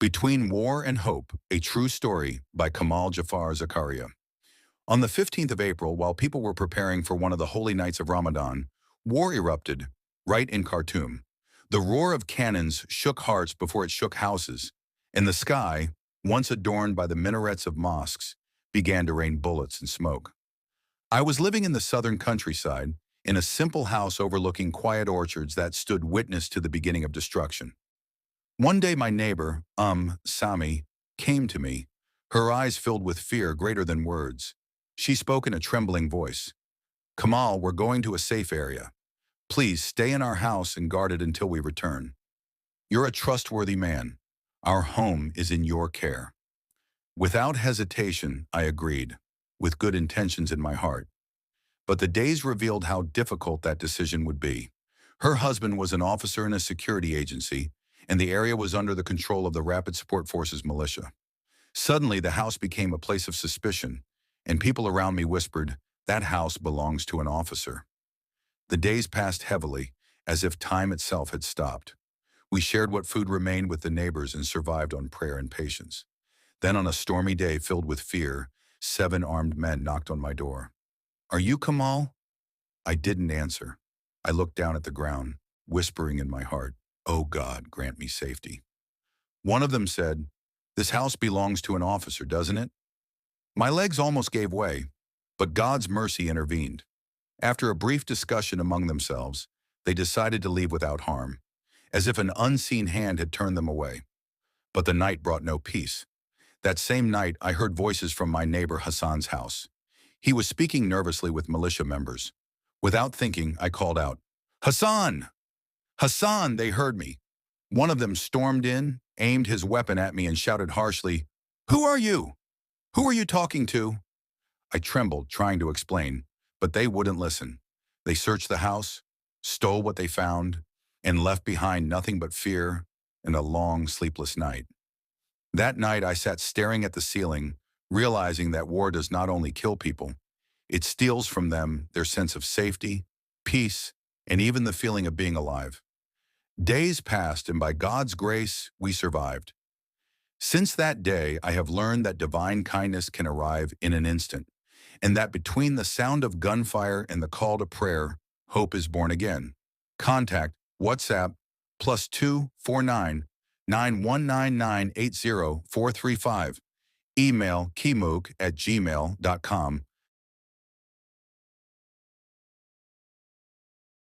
Between War and Hope, a True Story by Kamal Jafar Zakaria. On the 15th of April, while people were preparing for one of the holy nights of Ramadan, war erupted, right in Khartoum. The roar of cannons shook hearts before it shook houses, and the sky, once adorned by the minarets of mosques, began to rain bullets and smoke. I was living in the southern countryside, in a simple house overlooking quiet orchards that stood witness to the beginning of destruction. One day my neighbor, Sami, came to me, her eyes filled with fear greater than words. She spoke in a trembling voice. "Kamal, we're going to a safe area. Please stay in our house and guard it until we return. You're a trustworthy man. Our home is in your care." Without hesitation, I agreed, with good intentions in my heart. But the days revealed how difficult that decision would be. Her husband was an officer in a security agency, and the area was under the control of the Rapid Support Forces militia. Suddenly, the house became a place of suspicion, and people around me whispered, "That house belongs to an officer." The days passed heavily, as if time itself had stopped. We shared what food remained with the neighbors and survived on prayer and patience. Then on a stormy day filled with fear, 7 armed men knocked on my door. "Are you Kamal?" I didn't answer. I looked down at the ground, whispering in my heart, "Oh God, grant me safety." One of them said, "This house belongs to an officer, doesn't it?" My legs almost gave way, but God's mercy intervened. After a brief discussion among themselves, they decided to leave without harm, as if an unseen hand had turned them away. But the night brought no peace. That same night, I heard voices from my neighbor Hassan's house. He was speaking nervously with militia members. Without thinking, I called out, "Hassan! Hassan!" They heard me. One of them stormed in, aimed his weapon at me and shouted harshly, "Who are you? Who are you talking to?" I trembled, trying to explain, but they wouldn't listen. They searched the house, stole what they found, and left behind nothing but fear and a long, sleepless night. That night I sat staring at the ceiling, realizing that war does not only kill people, it steals from them their sense of safety, peace, and even the feeling of being alive. Days passed, and by God's grace, we survived. Since that day, I have learned that divine kindness can arrive in an instant, and that between the sound of gunfire and the call to prayer, hope is born again. Contact WhatsApp +249 9199 80435. Email kimuk@gmail.com